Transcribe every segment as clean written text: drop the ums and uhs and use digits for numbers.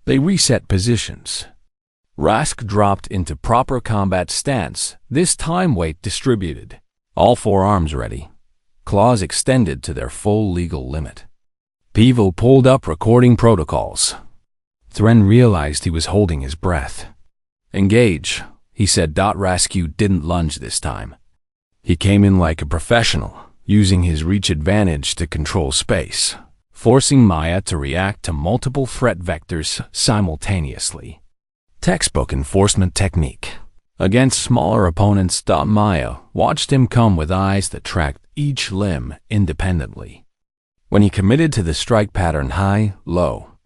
They reset positions. Rask dropped into proper combat stance, this time weight distributed. All forearms ready. Claws extended to their full legal limit. Pivo pulled up recording protocols. Thren realized he was holding his breath. "Engage," he said. Rask didn't lunge this time. He came in like a professional, using his reach advantage to control space, forcing Maya to react to multiple threat vectors simultaneously. Textbook enforcement technique. Against smaller opponents, Maya watched him come with eyes that tracked each limb independently. When he committed to the strike pattern high, low,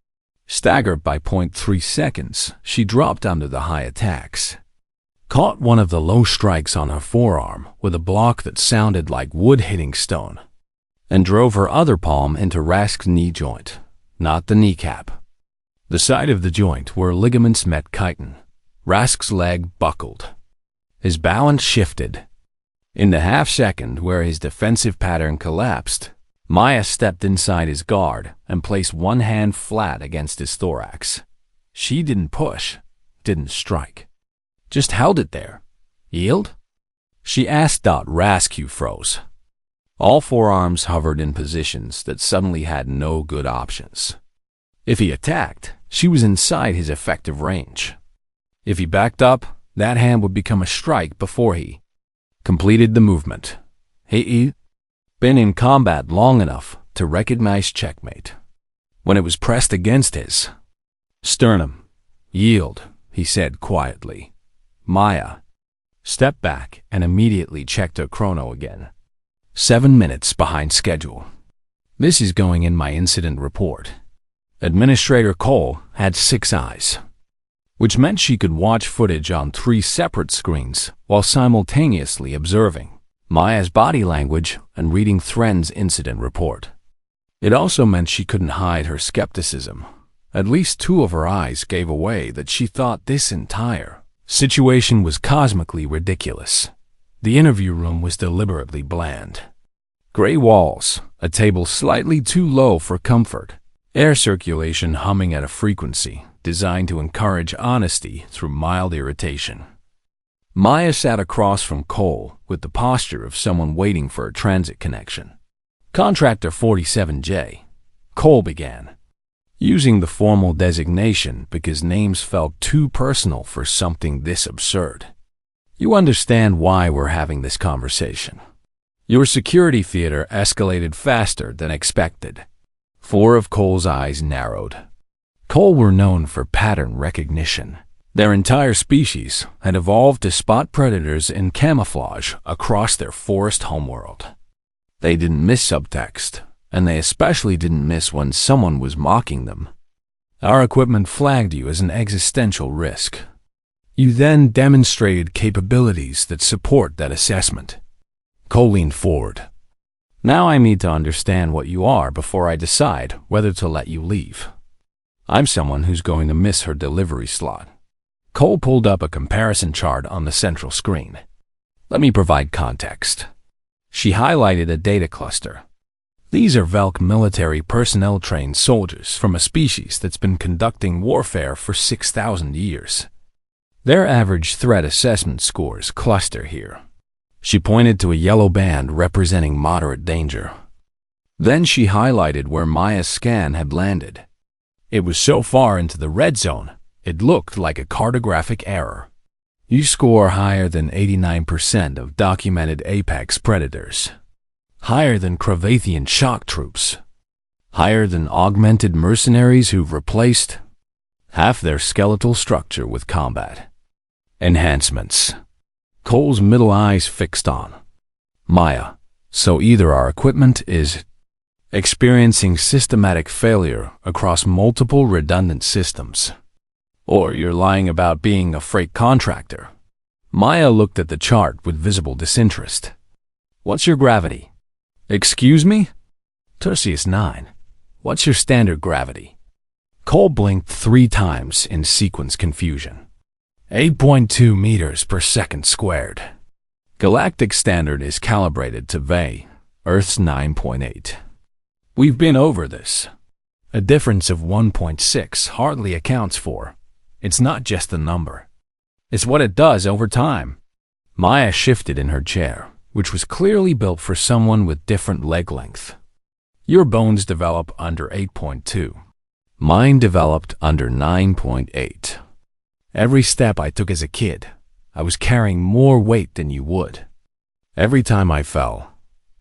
staggered by 0.3 seconds, she dropped under the high attacks. Caught one of the low strikes on her forearm with a block that sounded like wood hitting stone, and drove her other palm into Rask's knee joint, not the kneecap. The side of the joint where ligaments met chitin. Rask's leg buckled. His balance shifted. In the half-second where his defensive pattern collapsed, Maya stepped inside his guard and placed one hand flat against his thorax. She didn't push, didn't strike. Just held it there. Yield? She asked. Rask froze. All forearms hovered in positions that suddenly had no good options. If he attacked, she was inside his effective range. If he backed up, that hand would become a strike before he completed the movement. He'd been in combat long enough to recognize checkmate. When it was pressed against his sternum, "Yield," he said quietly. Maya stepped back and immediately checked her chrono again. 7 minutes behind schedule. This is going in my incident report. Administrator Cole had 6 eyes, which meant she could watch footage on 3 separate screens while simultaneously observing Maya's body language and reading Thren's incident report. It also meant she couldn't hide her skepticism. At least 2 of her eyes gave away that she thought this entire situation was cosmically ridiculous. The interview room was deliberately bland. Gray walls, a table slightly too low for comfort, air circulation humming at a frequency designed to encourage honesty through mild irritation. Maya sat across from Cole with the posture of someone waiting for a transit connection. "Contractor 47J, Cole began, using the formal designation because names felt too personal for something this absurd. "You understand why we're having this conversation. Your security theater escalated faster than expected." 4 of Cole's eyes narrowed. Cole were known for pattern recognition. Their entire species had evolved to spot predators in camouflage across their forest homeworld. They didn't miss subtext, and they especially didn't miss when someone was mocking them. "Our equipment flagged you as an existential risk. You then demonstrated capabilities that support that assessment." Cole leaned forward. "Now I need to understand what you are before I decide whether to let you leave. I'm someone who's going to miss her delivery slot." Cole pulled up a comparison chart on the central screen. "Let me provide context." She highlighted a data cluster. "These are Velk military personnel-trained soldiers from a species that's been conducting warfare for 6,000 years. Their average threat assessment scores cluster here." She pointed to a yellow band representing moderate danger. Then she highlighted where Maya's scan had landed. It was so far into the red zone, it looked like a cartographic error. "You score higher than 89% of documented apex predators. Higher than Kravathian shock troops. Higher than augmented mercenaries who've replaced half their skeletal structure with combat enhancements." Cole's middle eyes fixed on Maya. "So either our equipment is experiencing systematic failure across multiple redundant systems, or you're lying about being a freight contractor." Maya looked at the chart with visible disinterest. "What's your gravity?" "Excuse me?" "Tertius 9. What's your standard gravity?" Cole blinked 3 times in sequence confusion. 8.2 meters per second squared. Galactic standard is calibrated to VE, Earth's 9.8. "We've been over this. A difference of 1.6 hardly accounts for. It's not just the number. It's what it does over time. Maya shifted in her chair, which was clearly built for someone with different leg length. Your bones develop under 8.2. Mine developed under 9.8. Every step I took as a kid, I was carrying more weight than you would. Every time I fell,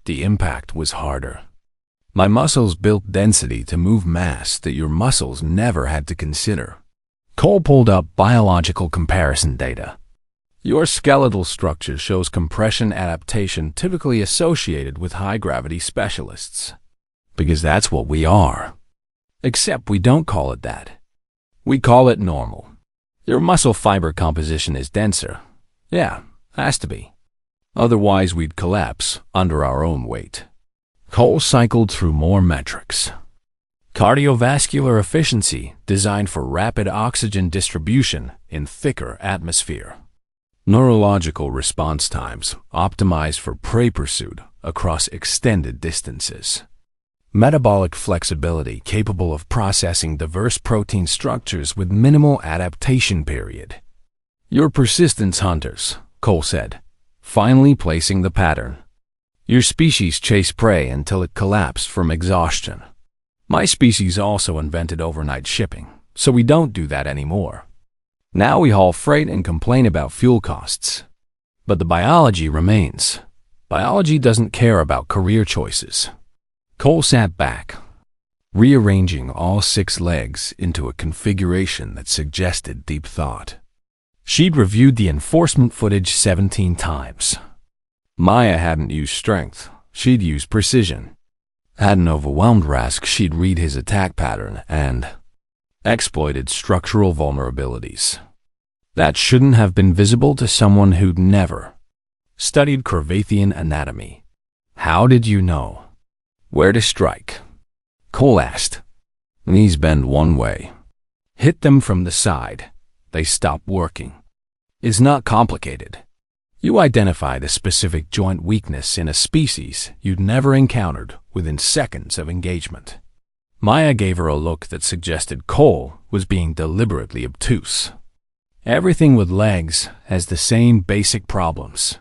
the impact was harder. My muscles built density to move mass that your muscles never had to consider. Cole pulled up biological comparison data. Your skeletal structure shows compression adaptation typically associated with high-gravity specialists. Because that's what we are. Except we don't call it that. We call it normal. Your muscle fiber composition is denser. Yeah, has to be. Otherwise we'd collapse under our own weight. Cole cycled through more metrics. Cardiovascular efficiency designed for rapid oxygen distribution in thicker atmosphere. Neurological response times optimized for prey pursuit across extended distances. Metabolic flexibility capable of processing diverse protein structures with minimal adaptation period. You're persistence hunters, Cole said, finally placing the pattern. Your species chased prey until it collapsed from exhaustion. My species also invented overnight shipping, so we don't do that anymore. Now we haul freight and complain about fuel costs. But the biology remains. Biology doesn't care about career choices. Cole sat back, rearranging all 6 legs into a configuration that suggested deep thought. She'd reviewed the enforcement footage 17 times. Maya hadn't used strength, she'd used precision. Had an overwhelmed Rask, she'd read his attack pattern and exploited structural vulnerabilities. That shouldn't have been visible to someone who'd never studied Corvathian anatomy. How did you know where to strike? Cole asked. Knees bend one way. Hit them from the side. They stop working. It's not complicated. You identify the specific joint weakness in a species you'd never encountered within seconds of engagement. Maya gave her a look that suggested Cole was being deliberately obtuse. Everything with legs has the same basic problems.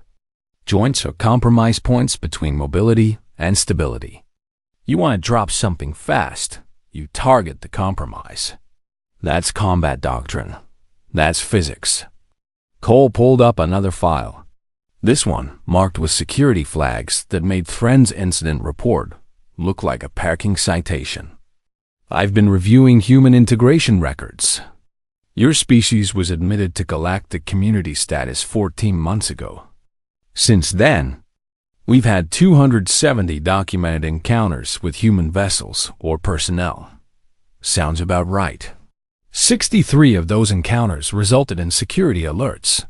Joints are compromise points between mobility and stability. You want to drop something fast, you target the compromise. That's combat doctrine. That's physics. Cole pulled up another file. This one, marked with security flags that made Friend's incident report look like a parking citation. I've been reviewing human integration records. Your species was admitted to galactic community status 14 months ago. Since then, we've had 270 documented encounters with human vessels or personnel. Sounds about right. 63 of those encounters resulted in security alerts.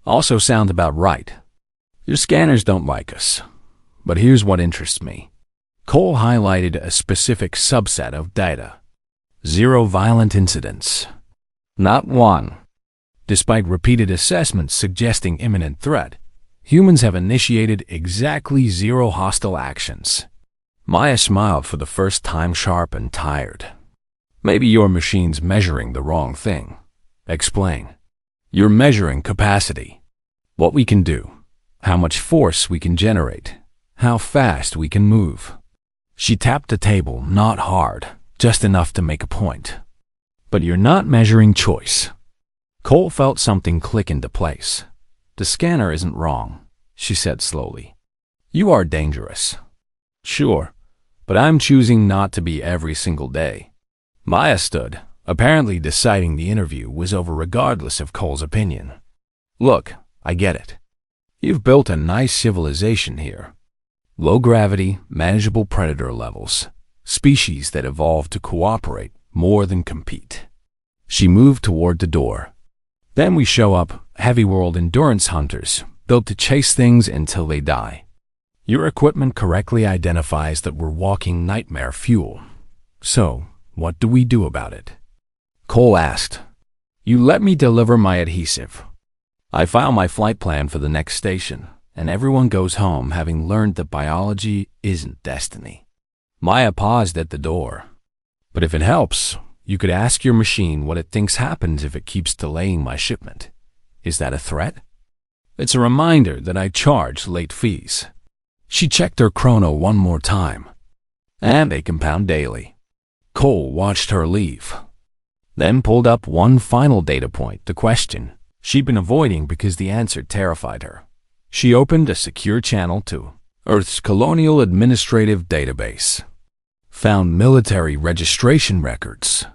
Also sound about right. Your scanners don't like us. But here's what interests me. Cole highlighted a specific subset of data. 0 violent incidents. Not one. Despite repeated assessments suggesting imminent threat, humans have initiated exactly 0 hostile actions. Maya smiled for the first time, sharp and tired. Maybe your machine's measuring the wrong thing. Explain. You're measuring capacity. What we can do. How much force we can generate. How fast we can move. She tapped the table, not hard, just enough to make a point. But you're not measuring choice. Cole felt something click into place. The scanner isn't wrong, she said slowly. You are dangerous. Sure, but I'm choosing not to be every single day. Maya stood, apparently deciding the interview was over regardless of Cole's opinion. Look, I get it. You've built a nice civilization here. Low gravity, manageable predator levels. Species that evolved to cooperate more than compete. She moved toward the door. Then we show up, heavy world endurance hunters, built to chase things until they die. Your equipment correctly identifies that we're walking nightmare fuel. So, what do we do about it? Cole asked. You let me deliver my adhesive. I file my flight plan for the next station, and everyone goes home having learned that biology isn't destiny. Maya paused at the door. But if it helps, you could ask your machine what it thinks happens if it keeps delaying my shipment. Is that a threat? It's a reminder that I charge late fees. She checked her chrono one more time, and they compound daily. Cole watched her leave, then pulled up one final data point, the question she'd been avoiding because the answer terrified her. She opened a secure channel to Earth's Colonial Administrative Database, found military registration records,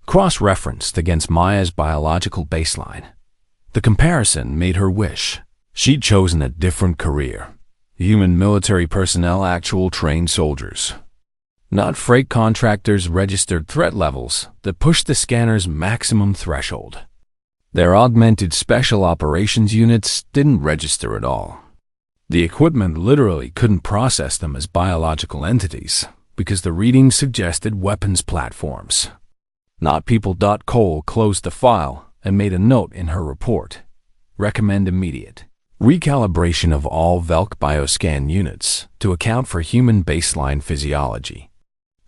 cross-referenced against Maya's biological baseline. The comparison made her wish she'd chosen a different career. Human military personnel, actual trained soldiers, not freight contractors' registered threat levels that pushed the scanner's maximum threshold. Their augmented special operations units didn't register at all. The equipment literally couldn't process them as biological entities because the readings suggested weapons platforms, not people. Cole closed the file and made a note in her report. Recommend immediate recalibration of all Velk bioscan units to account for human baseline physiology.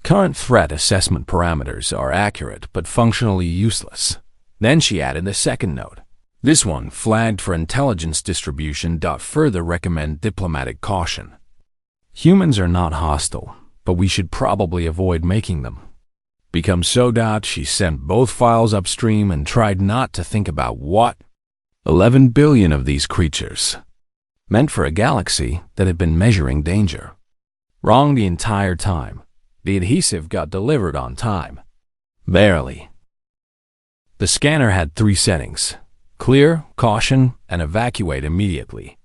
Current threat assessment parameters are accurate but functionally useless. Then she added a second note. This one flagged for intelligence distribution. Further recommend diplomatic caution. Humans are not hostile, but we should probably avoid making them become so. She sent both files upstream and tried not to think about what 11 billion of these creatures meant for a galaxy that had been measuring danger. Wrong the entire time. The adhesive got delivered on time. Barely. The scanner had 3 settings: clear, caution, and evacuate immediately.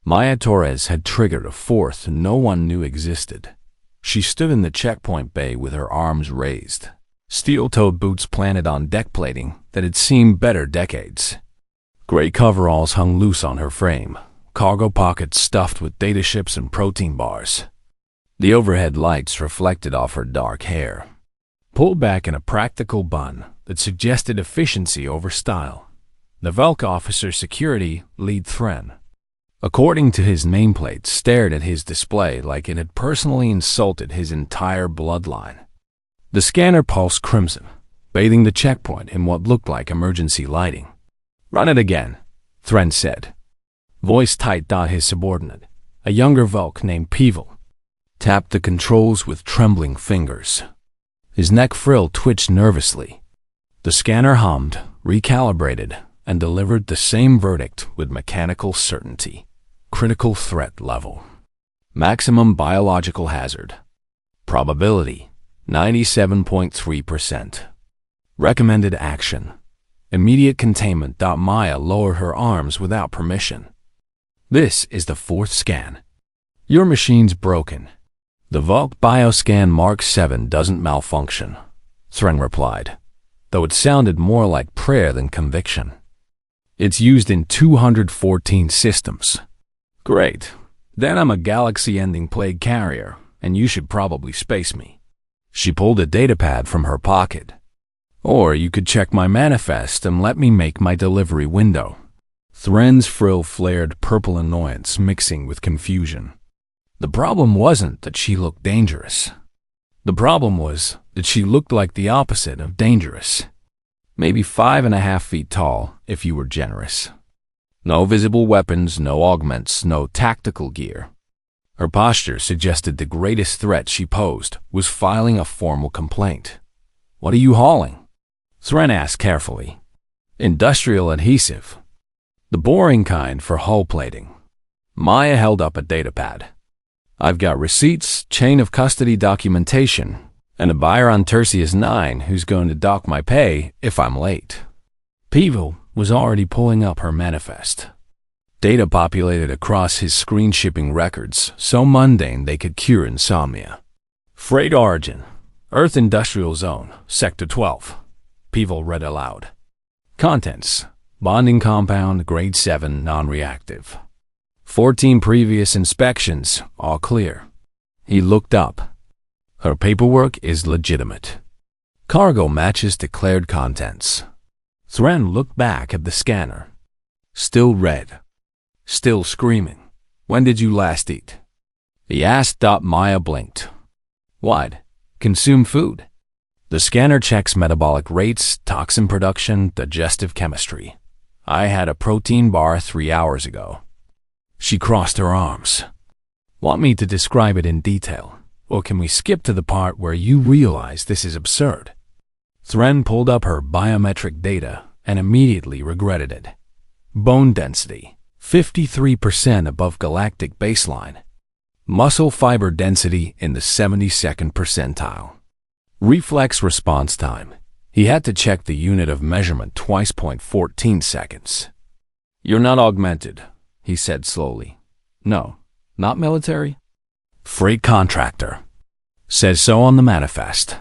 Maya Torres had triggered a 4th no one knew existed. She stood in the checkpoint bay with her arms raised, steel-toed boots planted on deck plating that had seen better decades. Gray coveralls hung loose on her frame, cargo pockets stuffed with data ships and protein bars. The overhead lights reflected off her dark hair, pulled back in a practical bun that suggested efficiency over style. The Velk officer security lead Thren, according to his nameplate, stared at his display like it had personally insulted his entire bloodline. The scanner pulsed crimson, bathing the checkpoint in what looked like emergency lighting. Run it again, Thren said. Voice tight. His subordinate, a younger Velk named Peevil, tapped the controls with trembling fingers. His neck frill twitched nervously. The scanner hummed, recalibrated, and delivered the same verdict with mechanical certainty. Critical threat level. Maximum biological hazard. Probability, 97.3%. Recommended action. Immediate containment. Maya lowered her arms without permission. This is the 4th scan. Your machine's broken. The Velk Bioscan Mark 7 doesn't malfunction, Thren replied, though it sounded more like prayer than conviction. It's used in 214 systems. Great. Then I'm a galaxy-ending plague carrier, and you should probably space me. She pulled a datapad from her pocket. Or you could check my manifest and let me make my delivery window. Thren's frill flared purple annoyance mixing with confusion. The problem wasn't that she looked dangerous. The problem was that she looked like the opposite of dangerous. Maybe 5.5 feet tall, if you were generous. No visible weapons, no augments, no tactical gear. Her posture suggested the greatest threat she posed was filing a formal complaint. What are you hauling? Thren asked carefully. Industrial adhesive. The boring kind for hull plating. Maya held up a datapad. I've got receipts, chain of custody documentation, and a buyer on Tertius 9 who's going to dock my pay if I'm late. Peevil was already pulling up her manifest. Data populated across his screen shipping records, so mundane they could cure insomnia. Freight origin, Earth Industrial Zone, Sector 12. Peevil read aloud. Contents, bonding compound, grade 7, non-reactive. 14 previous inspections, all clear. He looked up. Her paperwork is legitimate. Cargo matches declared contents. Thren looked back at the scanner. Still red. Still screaming. When did you last eat? He asked. Maya blinked. What? Consume food? The The scanner checks metabolic rates, toxin production, digestive chemistry. I had a protein bar 3 hours ago. She crossed her arms. Want me to describe it in detail, or can we skip to the part where you realize this is absurd? Thren pulled up her biometric data and immediately regretted it. Bone density, 53% above galactic baseline. Muscle fiber density in the 72nd percentile. Reflex response time. He had to check the unit of measurement twice. 14 seconds. You're not augmented, he said slowly. No, not military? Freight contractor. Says so on the manifest.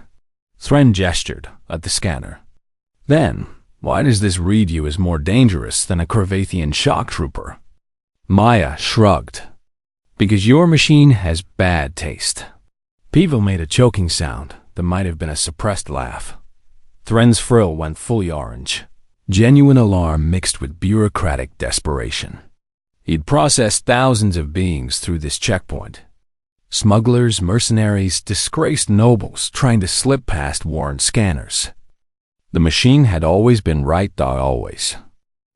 Thren gestured at the scanner. Then, why does this read you as more dangerous than a Corvathian shock trooper? Maya shrugged. Because your machine has bad taste. Pivo made a choking sound that might have been a suppressed laugh. Thren's frill went fully orange. Genuine alarm mixed with bureaucratic desperation. He'd processed thousands of beings through this checkpoint. Smugglers, mercenaries, disgraced nobles trying to slip past warrant scanners. The machine had always been right, always.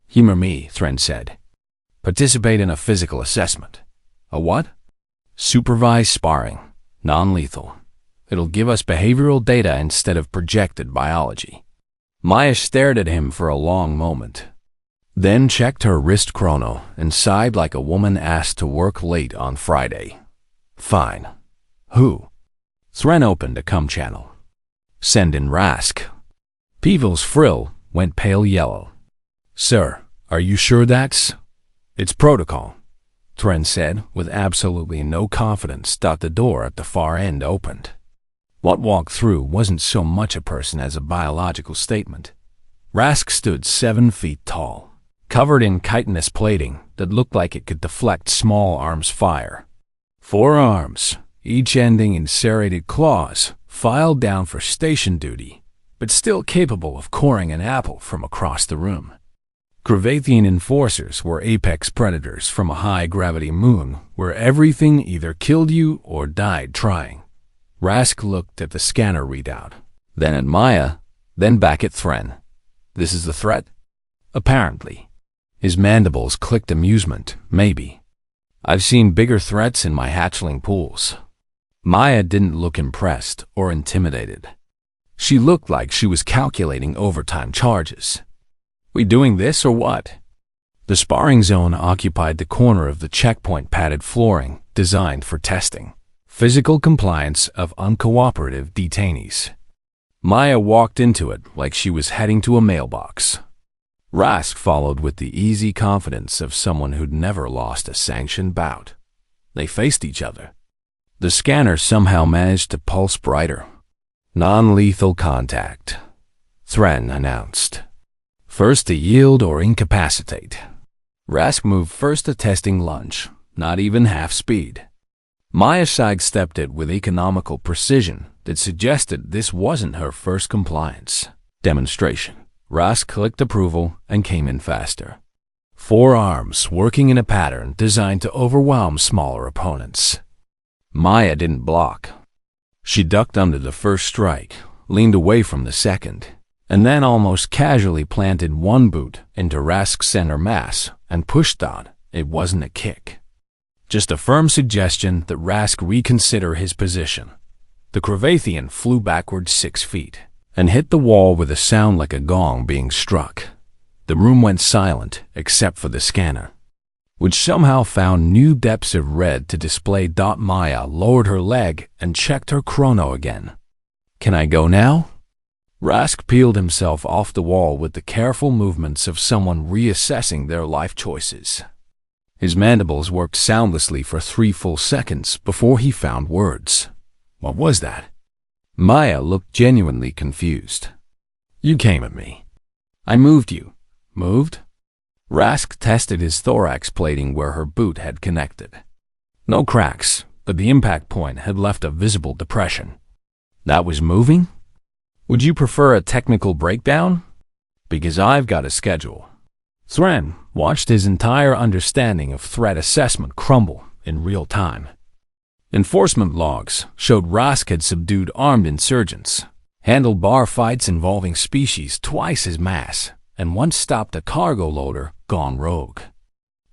Humor me, Thren said. Participate in a physical assessment. A what? Supervised sparring. Non-lethal. It'll give us behavioral data instead of projected biology. Maya stared at him for a long moment. Then checked her wrist chrono and sighed like a woman asked to work late on Friday. Fine. Who? Thren opened a cum channel. Send in Rask. Pivo's frill went pale yellow. Sir, are you sure that's? It's protocol, Thren said with absolutely no confidence. The door at the far end opened. What walked through wasn't so much a person as a biological statement. Rask stood 7 feet tall, covered in chitinous plating that looked like it could deflect small arms fire. 4 arms, each ending in serrated claws, filed down for station duty, but still capable of coring an apple from across the room. Corvathian enforcers were apex predators from a high-gravity moon where everything either killed you or died trying. Rask looked at the scanner readout, then at Maya, then back at Thren. This is the threat? Apparently. His mandibles clicked amusement, maybe. I've seen bigger threats in my hatchling pools. Maya didn't look impressed or intimidated. She looked like she was calculating overtime charges. We doing this or what? The sparring zone occupied the corner of the checkpoint padded flooring designed for testing. Physical compliance of uncooperative detainees. Maya walked into it like she was heading to a mailbox. Rask followed with the easy confidence of someone who'd never lost a sanctioned bout. They faced each other. The scanner somehow managed to pulse brighter. Non-lethal contact, Thren announced. First to yield or incapacitate. Rask moved first to testing lunge, not even half speed. Maya sidestepped it with economical precision that suggested this wasn't her first compliance demonstration. Rask clicked approval and came in faster. 4 arms working in a pattern designed to overwhelm smaller opponents. Maya didn't block. She ducked under the first strike, leaned away from the second, and then almost casually planted one boot into Rask's center mass and pushed on. It wasn't a kick. Just a firm suggestion that Rask reconsider his position. The Corvathian flew backward 6 feet and hit the wall with a sound like a gong being struck. The room went silent except for the scanner, which somehow found new depths of red to display. Maya lowered her leg and checked her chrono again. Can I go now? Rask peeled himself off the wall with the careful movements of someone reassessing their life choices. His mandibles worked soundlessly for 3 full seconds before he found words. What was that? Maya looked genuinely confused. You came at me. I moved you. Moved? Rask tested his thorax plating where her boot had connected. No cracks, but the impact point had left a visible depression. That was moving? Would you prefer a technical breakdown? Because I've got a schedule. Thren watched his entire understanding of threat assessment crumble in real time. Enforcement logs showed Rask had subdued armed insurgents, handlebar fights involving species twice his mass, and once stopped a cargo loader gone rogue.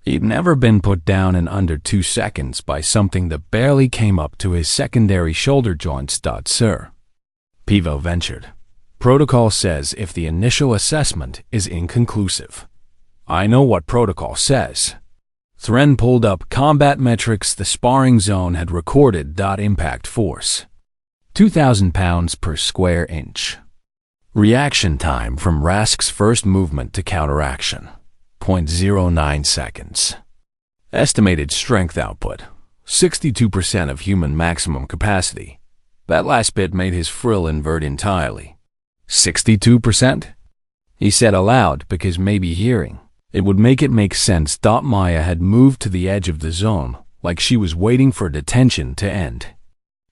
He'd never been put down in under 2 seconds by something that barely came up to his secondary shoulder joints. Sir, Pivo ventured. Protocol says if the initial assessment is inconclusive. I know what protocol says. Thren pulled up combat metrics the sparring zone had recorded. Impact force 2,000 pounds per square inch. Reaction time from Rask's first movement to counteraction 0.09 seconds. Estimated strength output 62% of human maximum capacity. That last bit made his frill invert entirely. 62%? He said aloud because maybe hearing it would make it make sense. Maya had moved to the edge of the zone, like she was waiting for detention to end.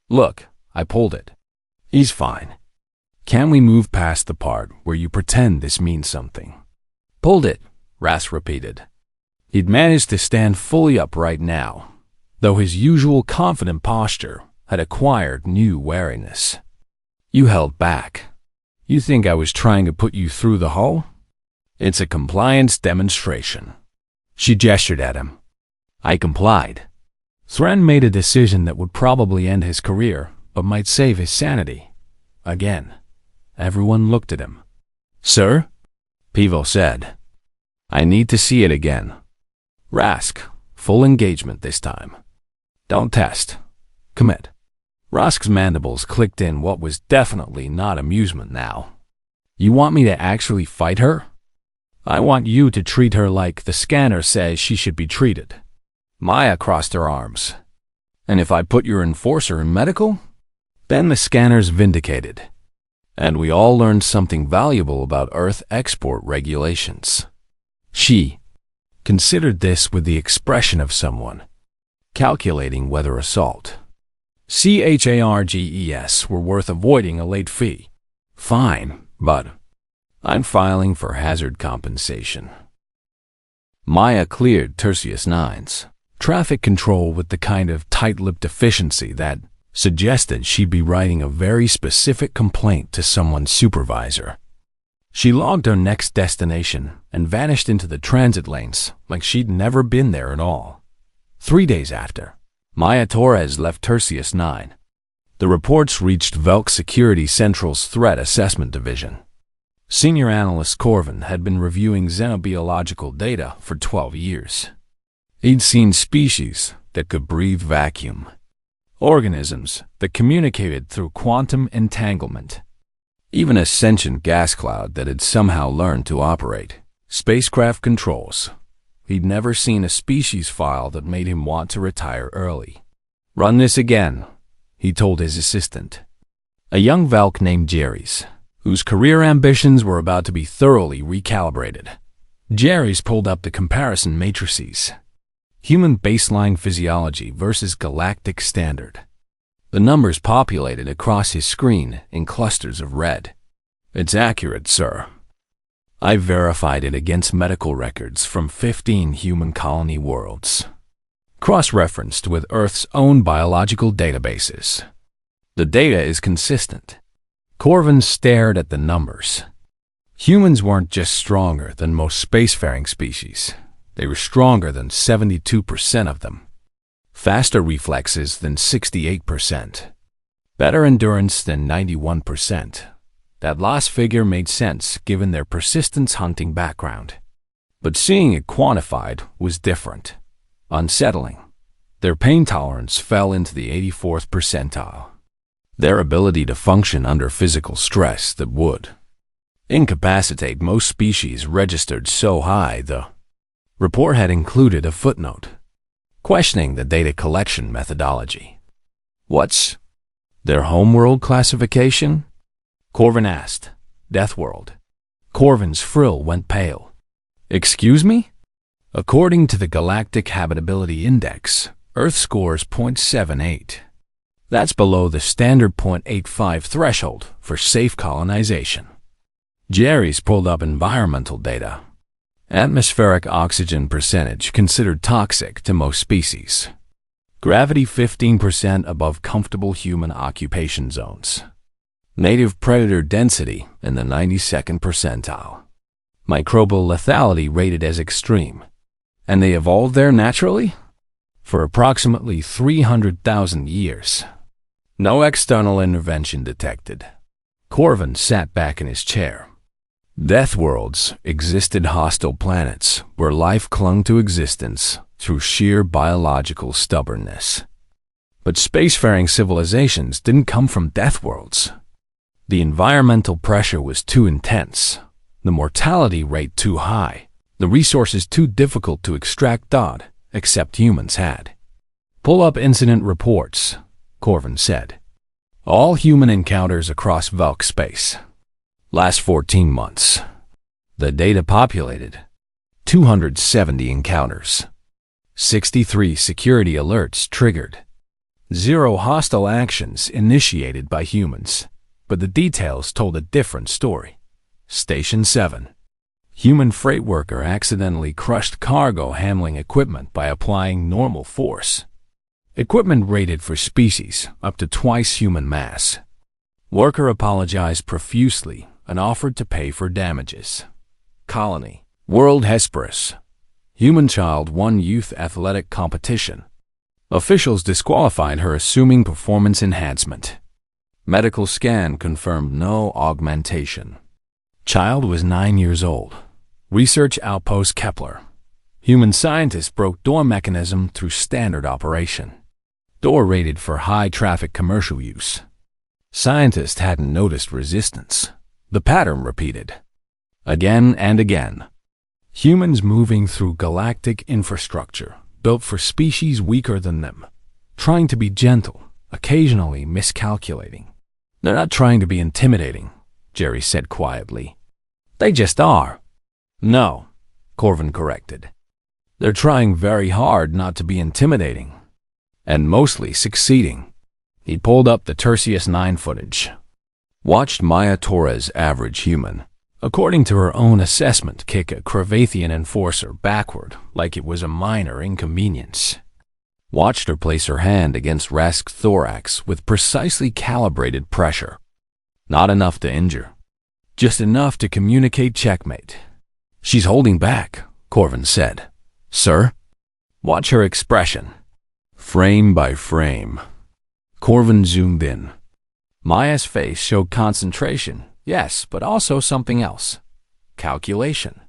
Look, I pulled it. He's fine. Can we move past the part where you pretend this means something? Pulled it, Rask repeated. He'd managed to stand fully upright now, though his usual confident posture had acquired new wariness. You held back. You think I was trying to put you through the hull? It's a compliance demonstration. She gestured at him. I complied. Thren made a decision that would probably end his career, but might save his sanity. Again, everyone looked at him. Sir? Pivo said. I need to see it again. Rask, full engagement this time. Don't test. Commit. Rask's mandibles clicked in what was definitely not amusement now. You want me to actually fight her? I want you to treat her like the scanner says she should be treated. Maya crossed her arms. And if I put your enforcer in medical? Then the scanner's vindicated. And we all learned something valuable about Earth export regulations. She considered this with the expression of someone calculating whether assault charges were worth avoiding a late fee. Fine, but I'm filing for hazard compensation. Maya cleared Tertius 9's traffic control with the kind of tight-lipped efficiency that suggested she'd be writing a very specific complaint to someone's supervisor. She logged her next destination and vanished into the transit lanes like she'd never been there at all. 3 days after, Maya Torres left Tertius 9. The reports reached Velk Security Central's Threat Assessment Division. Senior Analyst Corvin had been reviewing xenobiological data for 12 years. He'd seen species that could breathe vacuum, organisms that communicated through quantum entanglement, even a sentient gas cloud that had somehow learned to operate spacecraft controls. He'd never seen a species file that made him want to retire early. Run this again, he told his assistant, a young Valk named Jerry's, whose career ambitions were about to be thoroughly recalibrated. Jerry's pulled up the comparison matrices. Human baseline physiology versus galactic standard. The numbers populated across his screen in clusters of red. It's accurate, sir. I verified it against medical records from 15 human colony worlds, cross-referenced with Earth's own biological databases. The data is consistent. Corvin stared at the numbers. Humans weren't just stronger than most spacefaring species. They were stronger than 72% of them. Faster reflexes than 68%. Better endurance than 91%. That last figure made sense given their persistence hunting background. But seeing it quantified was different. Unsettling. Their pain tolerance fell into the 84th percentile. Their ability to function under physical stress that would incapacitate most species registered so high the report had included a footnote questioning the data collection methodology. What's their homeworld classification? Corvin asked. Deathworld. Corvin's frill went pale. Excuse me? According to the Galactic Habitability Index, Earth scores 0.78. That's below the standard 0.85 threshold for safe colonization. Jerry's pulled up environmental data. Atmospheric oxygen percentage considered toxic to most species. Gravity 15% above comfortable human occupation zones. native predator density in the 92nd percentile, microbial lethality rated as extreme. And they evolved there naturally? For approximately 300,000 years. No external intervention detected. Corvin sat back in his chair. Death worlds existed, hostile planets where life clung to existence through sheer biological stubbornness. But spacefaring civilizations didn't come from death worlds. The environmental pressure was too intense, the mortality rate too high, the resources too difficult to extract, except humans had. Pull up incident reports, Corvin said. All human encounters across Velk space. Last 14 months. The data populated. 270 encounters. 63 security alerts triggered. 0 hostile actions initiated by humans. But the details told a different story. Station 7. Human freight worker accidentally crushed cargo handling equipment by applying normal force. Equipment rated for species up to twice human mass. Worker apologized profusely and offered to pay for damages. Colony. World Hesperus. Human child won youth athletic competition. Officials disqualified her assuming performance enhancement. Medical scan confirmed no augmentation. Child was 9 years old. Research outpost Kepler. Human scientists broke door mechanism through standard operation. Door rated for high traffic commercial use. Scientists hadn't noticed resistance. The pattern repeated. Again and again. Humans moving through galactic infrastructure built for species weaker than them. Trying to be gentle, occasionally miscalculating. They're not trying to be intimidating, Jerry said quietly. They just are. No, Corvin corrected. They're trying very hard not to be intimidating. And mostly succeeding. He pulled up the Tertius 9 footage. Watched Maya Torres, average human, according to her own assessment, kick a Kravathian enforcer backward like it was a minor inconvenience. Watched her place her hand against Rask's thorax with precisely calibrated pressure. Not enough to injure. Just enough to communicate checkmate. She's holding back, Corvin said. Sir? Watch her expression. Frame by frame. Corvin zoomed in. Maya's face showed concentration, yes, but also something else. Calculation.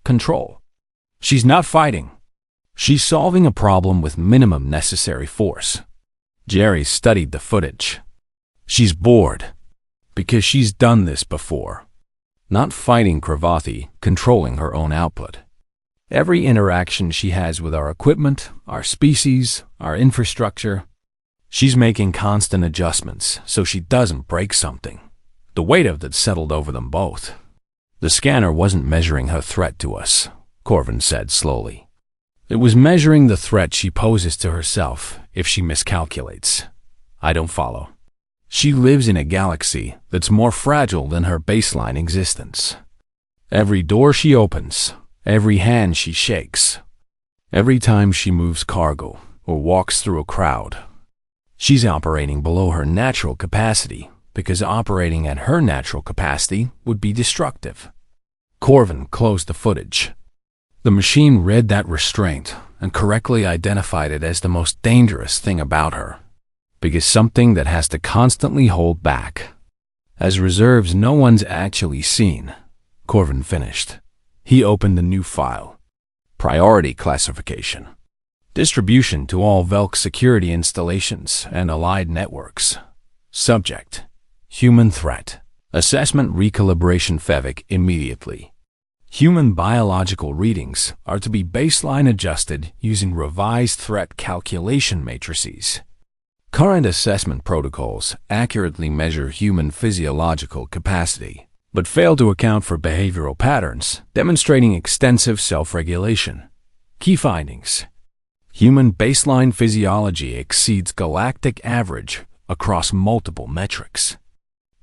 Control. She's not fighting. She's solving a problem with minimum necessary force. Jerry studied the footage. She's bored. Because she's done this before. Not fighting Kravathi, controlling her own output. Every interaction she has with our equipment, our species, our infrastructure, she's making constant adjustments so she doesn't break something. The weight of that settled over them both. The scanner wasn't measuring her threat to us, Corvin said slowly. It was measuring the threat she poses to herself if she miscalculates. I don't follow. She lives in a galaxy that's more fragile than her baseline existence. Every door she opens, every hand she shakes, every time she moves cargo or walks through a crowd, she's operating below her natural capacity because operating at her natural capacity would be destructive. Corvin closed the footage. The machine read that restraint and correctly identified it as the most dangerous thing about her. Because something that has to constantly hold back. As reserves no one's actually seen, Corvin finished. He opened a new file. Priority classification. Distribution to all Velk security installations and allied networks. Subject. Human threat. Assessment recalibration FEVIC immediately. Human biological readings are to be baseline adjusted using revised threat calculation matrices. Current assessment protocols accurately measure human physiological capacity, but fail to account for behavioral patterns, demonstrating extensive self-regulation. Key findings. Human baseline physiology exceeds galactic average across multiple metrics.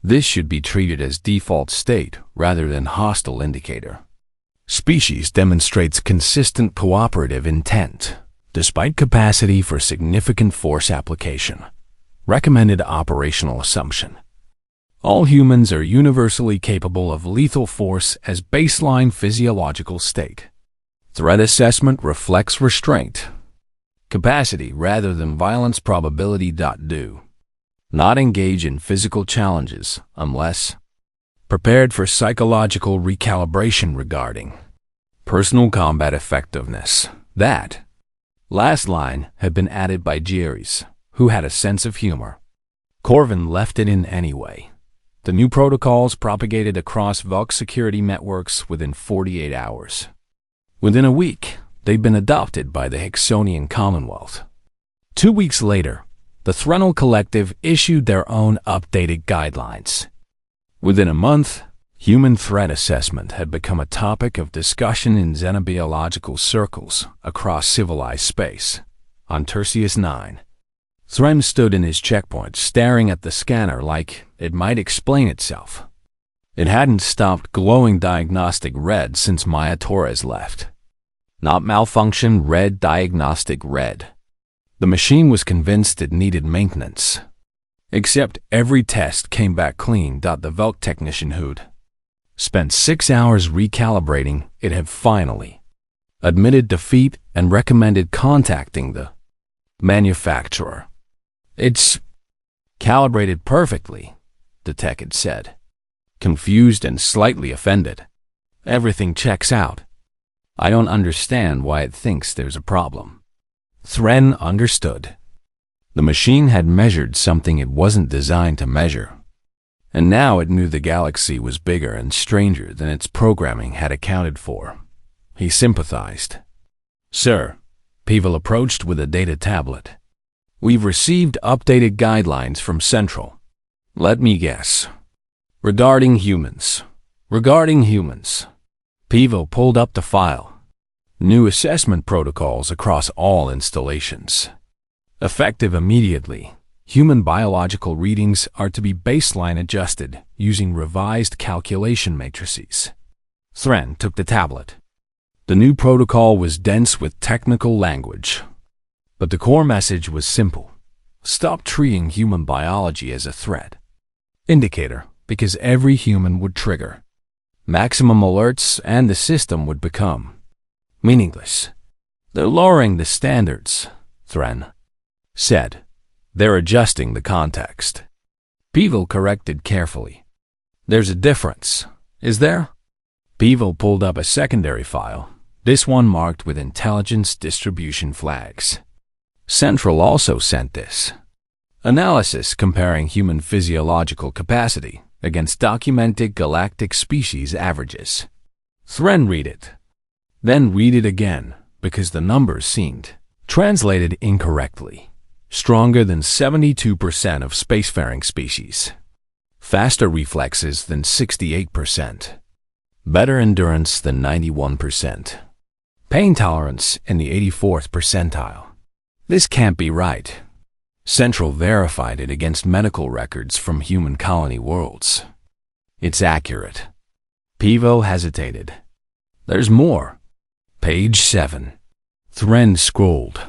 This should be treated as default state rather than hostile indicator. Species demonstrates consistent cooperative intent, despite capacity for significant force application. Recommended operational assumption. All humans are universally capable of lethal force as baseline physiological state. Threat assessment reflects restraint, capacity rather than violence probability. Do not engage in physical challenges unless prepared for psychological recalibration regarding personal combat effectiveness. That last line had been added by Jerry's, who had a sense of humor. Corvin left it in anyway. The new protocols propagated across Vulc security networks within 48 hours. Within a week, they'd been adopted by the Hicksonian Commonwealth. 2 weeks later, the Threnal Collective issued their own updated guidelines. Within a month, human threat assessment had become a topic of discussion in xenobiological circles across civilized space. On Tertius 9, Thren stood in his checkpoint, staring at the scanner like it might explain itself. It hadn't stopped glowing diagnostic red since Maya Torres left. Not malfunction, red, diagnostic red. The machine was convinced it needed maintenance. Except every test came back clean. The Velk technician who'd spent 6 hours recalibrating it had finally admitted defeat and recommended contacting the manufacturer. It's calibrated perfectly, the tech had said, confused and slightly offended. Everything checks out. I don't understand why it thinks there's a problem. Thren understood. The machine had measured something it wasn't designed to measure, and now it knew the galaxy was bigger and stranger than its programming had accounted for. He sympathized. Sir, Peeble approached with a data tablet. We've received updated guidelines from Central. Let me guess. Regarding humans. Peeble pulled up the file. New assessment protocols across all installations. Effective immediately, human biological readings are to be baseline adjusted using revised calculation matrices. Thren took the tablet. The new protocol was dense with technical language, but the core message was simple. Stop treating human biology as a threat indicator, because every human would trigger maximum alerts and the system would become meaningless. They're lowering the standards, Thren said. They're adjusting the context. Peeble corrected carefully. There's a difference, is there? Peeble pulled up a secondary file, this one marked with intelligence distribution flags. Central also sent this. Analysis comparing human physiological capacity against documented galactic species averages. Thren read it. Then read it again, because the numbers seemed translated incorrectly. Stronger than 72% of spacefaring species. Faster reflexes than 68%. Better endurance than 91%. Pain tolerance in the 84th percentile. This can't be right. Central verified it against medical records from human colony worlds. It's accurate. Peeble hesitated. There's more. Page 7. Thren scrolled.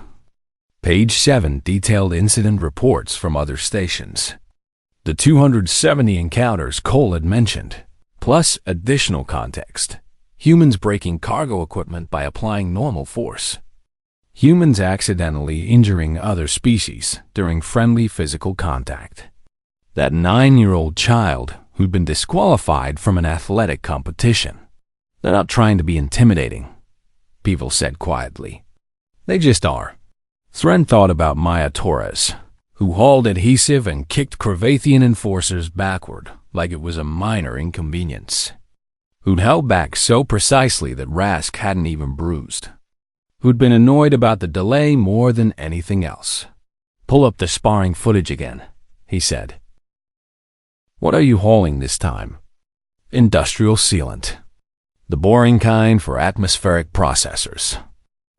Page 7 detailed incident reports from other stations. The 270 encounters Cole had mentioned, plus additional context. Humans breaking cargo equipment by applying normal force. Humans accidentally injuring other species during friendly physical contact. That 9-year-old child who'd been disqualified from an athletic competition. They're not trying to be intimidating, Peeble said quietly. They just are. Thren thought about Maya Torres, who hauled adhesive and kicked Crevathian enforcers backward like it was a minor inconvenience. Who'd held back so precisely that Rask hadn't even bruised. Who'd been annoyed about the delay more than anything else. Pull up the sparring footage again, he said. What are you hauling this time? Industrial sealant. The boring kind for atmospheric processors.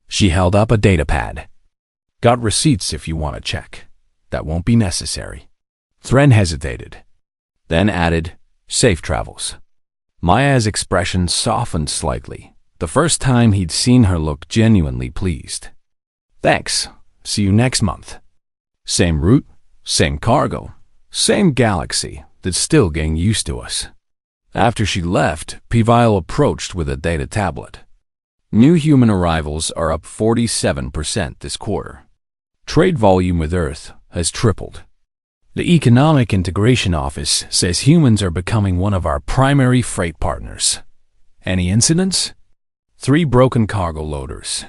She held up a data pad. Got receipts if you want to check. That won't be necessary. Thren hesitated, then added, safe travels. Maya's expression softened slightly. The first time he'd seen her look genuinely pleased. Thanks. See you next month. Same route, same cargo, same galaxy. that's still getting used to us. After she left, Pivile approached with a data tablet. New human arrivals are up 47% this quarter. Trade volume with Earth has tripled. The Economic Integration Office says humans are becoming one of our primary freight partners. Any incidents? 3 broken cargo loaders.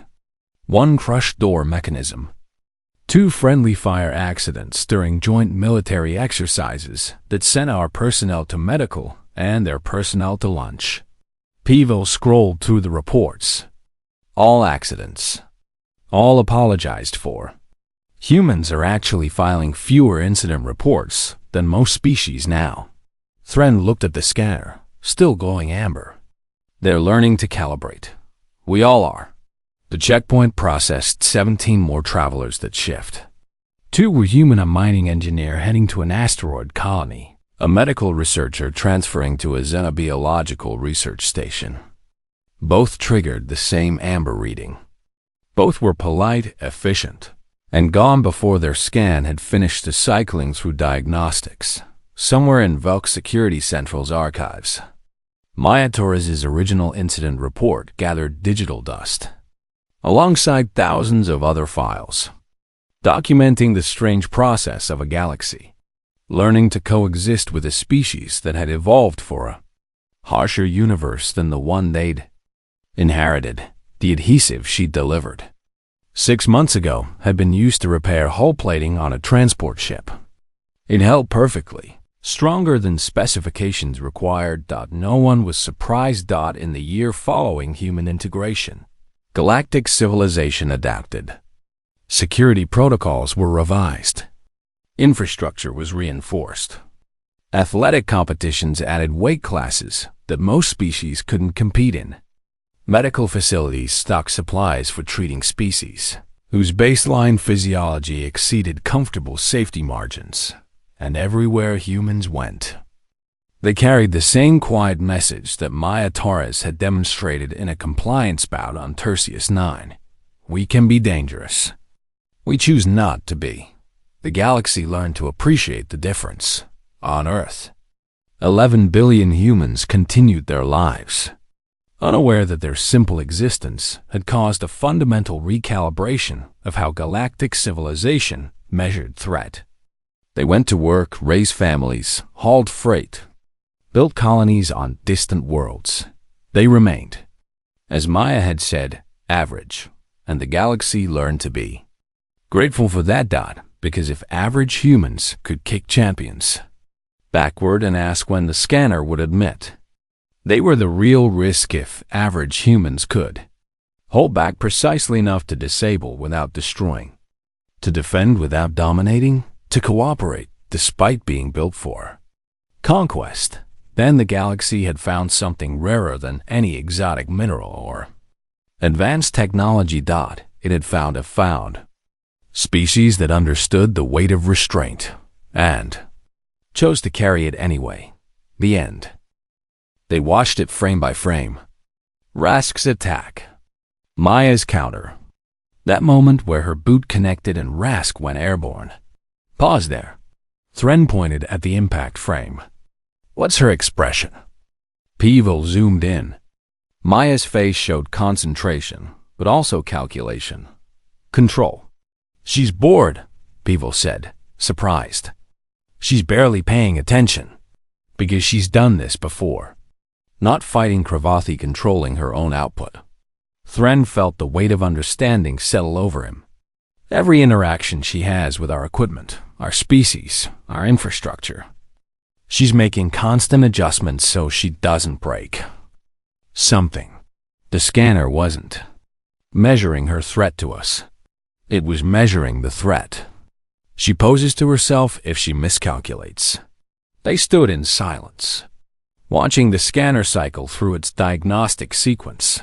1 crushed door mechanism. 2 friendly fire accidents during joint military exercises that sent our personnel to medical and their personnel to lunch. Pivo scrolled through the reports. All accidents. All apologized for. Humans are actually filing fewer incident reports than most species now. Thren looked at the scanner, still glowing amber. They're learning to calibrate. We all are. The checkpoint processed 17 more travelers that shift. 2 were human, a mining engineer heading to an asteroid colony, a medical researcher transferring to a xenobiological research station. Both triggered the same amber reading. Both were polite, efficient, and gone before their scan had finished the cycling through diagnostics, somewhere in Velk Security Central's archives. Maya Torres's original incident report gathered digital dust, alongside thousands of other files, documenting the strange process of a galaxy, learning to coexist with a species that had evolved for a harsher universe than the one they'd inherited. The adhesive she'd delivered 6 months ago had been used to repair hull plating on a transport ship. It held perfectly, stronger than specifications required. No one was surprised. In the year following human integration, galactic civilization adapted. Security protocols were revised. Infrastructure was reinforced. Athletic competitions added weight classes that most species couldn't compete in. Medical facilities stocked supplies for treating species whose baseline physiology exceeded comfortable safety margins. And everywhere humans went, they carried the same quiet message that Maya Torres had demonstrated in a compliance bout on Tertius 9. We can be dangerous. We choose not to be. The galaxy learned to appreciate the difference. On Earth, 11 billion humans continued their lives, unaware that their simple existence had caused a fundamental recalibration of how galactic civilization measured threat. They went to work, raised families, hauled freight, built colonies on distant worlds. They remained, as Maya had said, average, and the galaxy learned to be grateful for that. Because if average humans could kick champions backward and ask when the scanner would admit they were the real risk, if average humans could hold back precisely enough to disable without destroying, to defend without dominating, to cooperate despite being built for conquest, then the galaxy had found something rarer than any exotic mineral or advanced technology. It had found a species that understood the weight of restraint and chose to carry it anyway. The end. They watched it frame by frame. Rask's attack. Maya's counter. That moment where her boot connected and Rask went airborne. Pause there. Thren pointed at the impact frame. What's her expression? Pivo zoomed in. Maya's face showed concentration, but also calculation. Control. She's bored, Pivo said, surprised. She's barely paying attention, because she's done this before. Not fighting Cravathi, controlling her own output. Thren felt the weight of understanding settle over him. Every interaction she has with our equipment, our species, our infrastructure, she's making constant adjustments so she doesn't break something. The scanner wasn't measuring her threat to us. It was measuring the threat she poses to herself if she miscalculates. They stood in silence, watching the scanner cycle through its diagnostic sequence.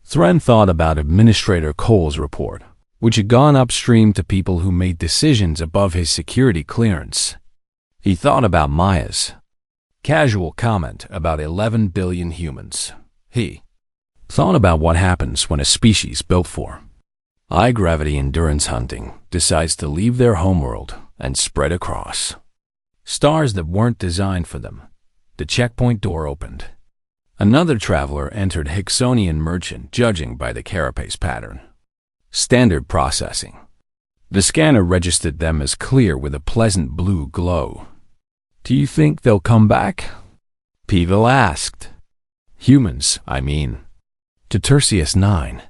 Thren thought about Administrator Cole's report, which had gone upstream to people who made decisions above his security clearance. He thought about Maya's casual comment about 11 billion humans. He thought about what happens when a species built for high-gravity endurance hunting decides to leave their homeworld and spread across Stars that weren't designed for them. The checkpoint door opened. Another traveler entered Hicksonian merchant, judging by the carapace pattern. Standard processing. The scanner registered them as clear with a pleasant blue glow. Do you think they'll come back? Peeville asked. Humans, I mean. To Tertius 9.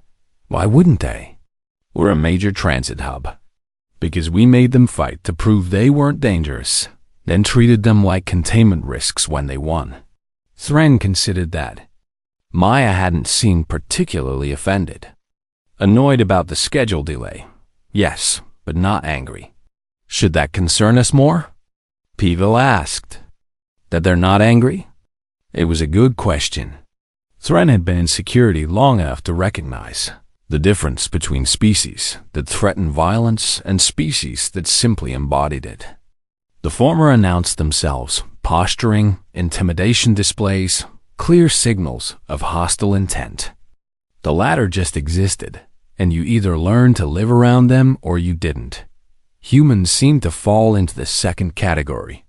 Why wouldn't they? We're a major transit hub. Because we made them fight to prove they weren't dangerous, then treated them like containment risks when they won. Thren considered that. Maya hadn't seemed particularly offended. Annoyed about the schedule delay. Yes, but not angry. Should that concern us more? Peeville asked. That they're not angry? It was a good question. Thren had been in security long enough to recognize the difference between species that threaten violence and species that simply embodied it. The former announced themselves, posturing, intimidation displays, clear signals of hostile intent. The latter just existed, and you either learned to live around them or you didn't. Humans seemed to fall into the second category.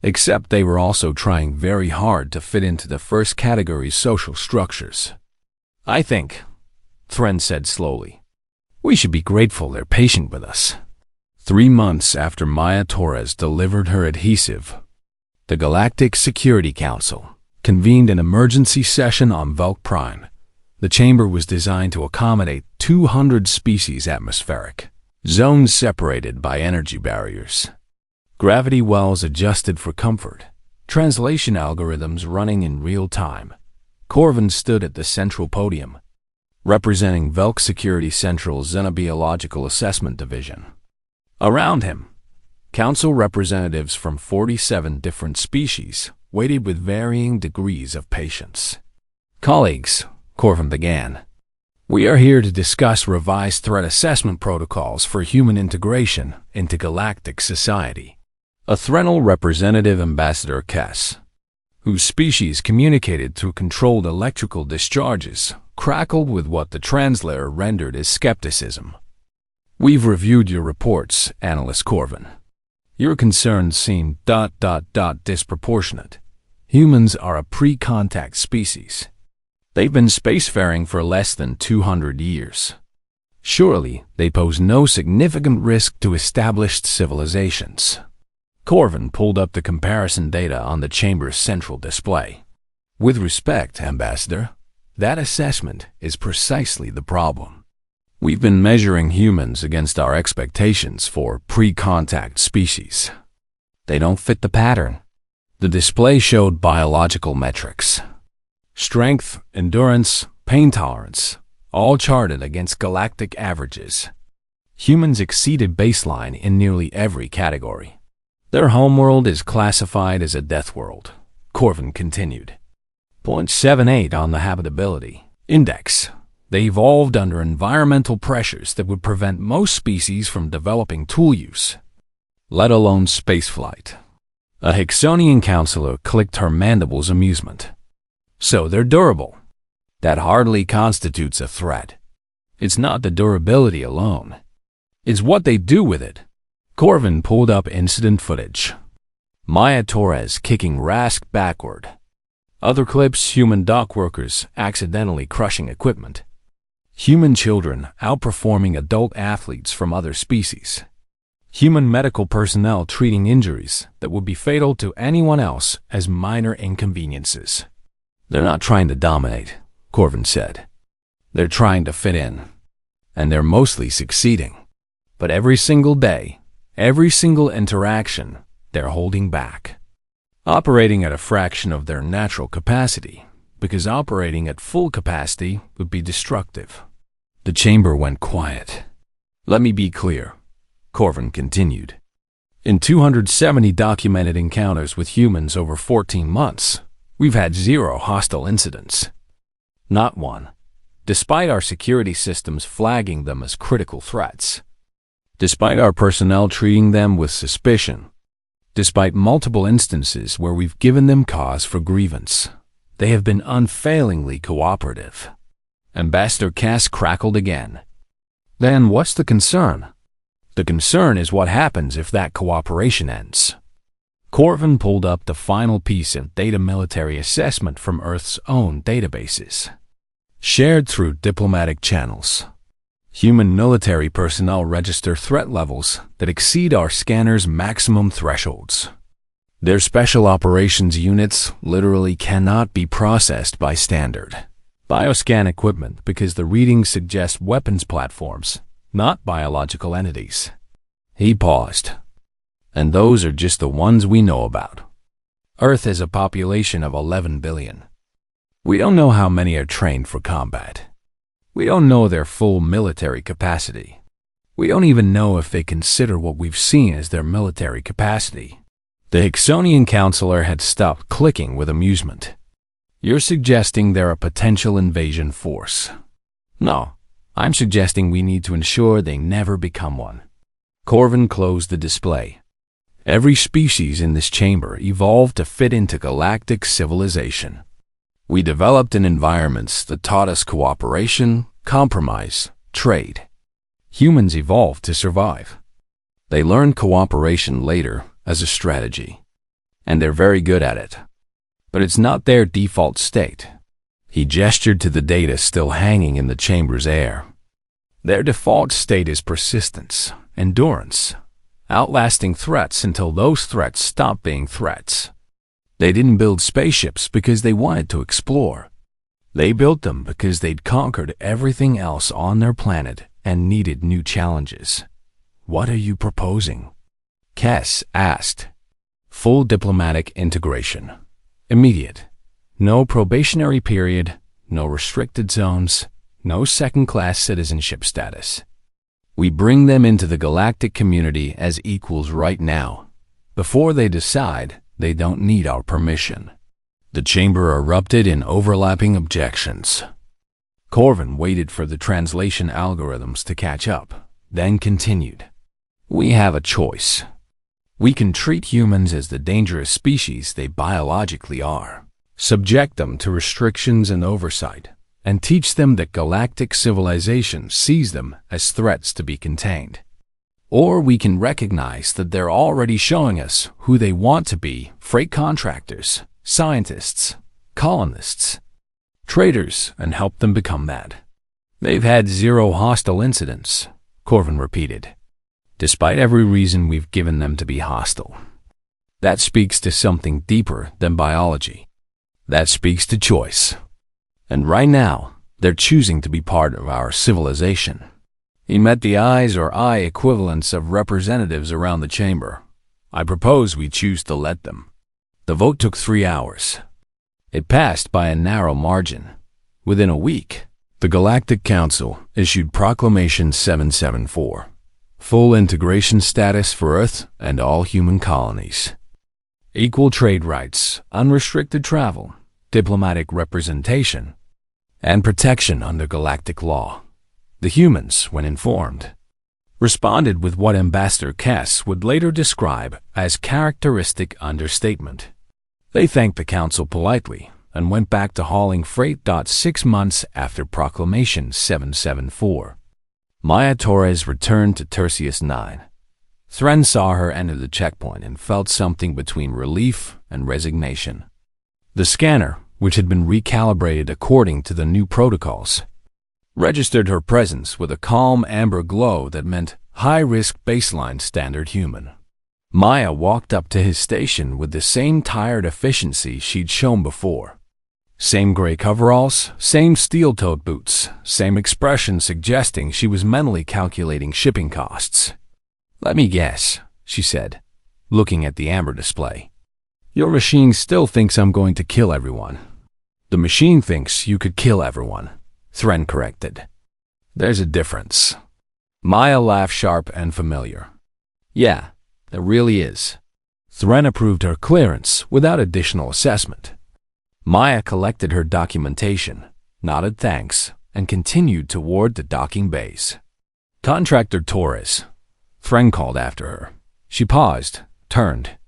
Except they were also trying very hard to fit into the first category's social structures. I think, Thren said slowly, we should be grateful they're patient with us. 3 months after Maya Torres delivered her adhesive, the Galactic Security Council convened an emergency session on Velk Prime. The chamber was designed to accommodate 200 species atmospheric, zones separated by energy barriers. Gravity wells adjusted for comfort, translation algorithms running in real time. Corvin stood at the central podium, representing Velk Security Central's Xenobiological Assessment Division. Around him, council representatives from 47 different species waited with varying degrees of patience. Colleagues, Corvin began, we are here to discuss revised threat assessment protocols for human integration into galactic society. A Threnal representative, Ambassador Kess, whose species communicated through controlled electrical discharges, crackled with what the translator rendered as skepticism. We've reviewed your reports, Analyst Corvin. Your concerns seem ... disproportionate. Humans are a pre-contact species. They've been spacefaring for less than 200 years. Surely, they pose no significant risk to established civilizations. Corvin pulled up the comparison data on the chamber's central display. With respect, Ambassador, that assessment is precisely the problem. We've been measuring humans against our expectations for pre-contact species. They don't fit the pattern. The display showed biological metrics. Strength, endurance, pain tolerance, all charted against galactic averages. Humans exceeded baseline in nearly every category. Their homeworld is classified as a death world, Corvin continued. 0.78 on the habitability index. They evolved under environmental pressures that would prevent most species from developing tool use, let alone spaceflight. A Hicksonian counselor clicked her mandibles amusement. So they're durable. That hardly constitutes a threat. It's not the durability alone. It's what they do with it. Corvin pulled up incident footage. Maya Torres kicking Rask backward. Other clips, human dock workers accidentally crushing equipment. Human children outperforming adult athletes from other species. Human medical personnel treating injuries that would be fatal to anyone else as minor inconveniences. They're not trying to dominate, Corvin said. They're trying to fit in. And they're mostly succeeding. But every single day, every single interaction, they're holding back. Operating at a fraction of their natural capacity, because operating at full capacity would be destructive. The chamber went quiet. Let me be clear, Corvin continued. In 270 documented encounters with humans over 14 months, we've had 0 hostile incidents. Not one, despite our security systems flagging them as critical threats. Despite our personnel treating them with suspicion. Despite multiple instances where we've given them cause for grievance. They have been unfailingly cooperative. Ambassador Cass crackled again. Then what's the concern? The concern is what happens if that cooperation ends. Corvin pulled up the final piece of data: military assessment from Earth's own databases, shared through diplomatic channels. Human military personnel register threat levels that exceed our scanner's maximum thresholds. Their special operations units literally cannot be processed by standard bioscan equipment because the readings suggest weapons platforms, not biological entities. He paused. And those are just the ones we know about. Earth has a population of 11 billion. We don't know how many are trained for combat. We don't know their full military capacity. We don't even know if they consider what we've seen as their military capacity. The Hicksonian counselor had stopped clicking with amusement. You're suggesting they're a potential invasion force. No, I'm suggesting we need to ensure they never become one. Corvin closed the display. Every species in this chamber evolved to fit into galactic civilization. We developed in environments that taught us cooperation, compromise, trade. Humans evolved to survive. They learned cooperation later as a strategy, and they're very good at it. But it's not their default state. He gestured to the data still hanging in the chamber's air. Their default state is persistence, endurance, outlasting threats until those threats stop being threats. They didn't build spaceships because they wanted to explore. They built them because they'd conquered everything else on their planet and needed new challenges. What are you proposing? Cass asked. Full diplomatic integration. Immediate. No probationary period, no restricted zones, no second-class citizenship status. We bring them into the galactic community as equals right now, before they decide they don't need our permission. The chamber erupted in overlapping objections. Corvin waited for the translation algorithms to catch up, then continued. We have a choice. We can treat humans as the dangerous species they biologically are, subject them to restrictions and oversight, and teach them that galactic civilization sees them as threats to be contained. Or we can recognize that they're already showing us who they want to be: freight contractors, scientists, colonists, traders, and help them become that. They've had 0 hostile incidents, Corvin repeated, despite every reason we've given them to be hostile. That speaks to something deeper than biology. That speaks to choice. And right now, they're choosing to be part of our civilization. He met the eyes or eye equivalents of representatives around the chamber. I propose we choose to let them. The vote took 3 hours. It passed by a narrow margin. Within a week, the Galactic Council issued Proclamation 774, full integration status for Earth and all human colonies. Equal trade rights, unrestricted travel, diplomatic representation, and protection under galactic law. The humans, when informed, responded with what Ambassador Cass would later describe as characteristic understatement. They thanked the Council politely and went back to hauling freight. 6 months after Proclamation 774, Maya Torres returned to Tertius 9. Thren saw her enter the checkpoint and felt something between relief and resignation. The scanner, which had been recalibrated according to the new protocols, registered her presence with a calm amber glow that meant high-risk baseline standard human. Maya walked up to his station with the same tired efficiency she'd shown before. Same gray coveralls, same steel-toed boots, same expression suggesting she was mentally calculating shipping costs. Let me guess, she said, looking at the amber display. Your machine still thinks I'm going to kill everyone. The machine thinks you could kill everyone, Thren corrected. There's a difference. Maya laughed sharp and familiar. Yeah, there really is. Thren approved her clearance without additional assessment. Maya collected her documentation, nodded thanks, and continued toward the docking bays. Contractor Torres, Thren called after her. She paused, turned,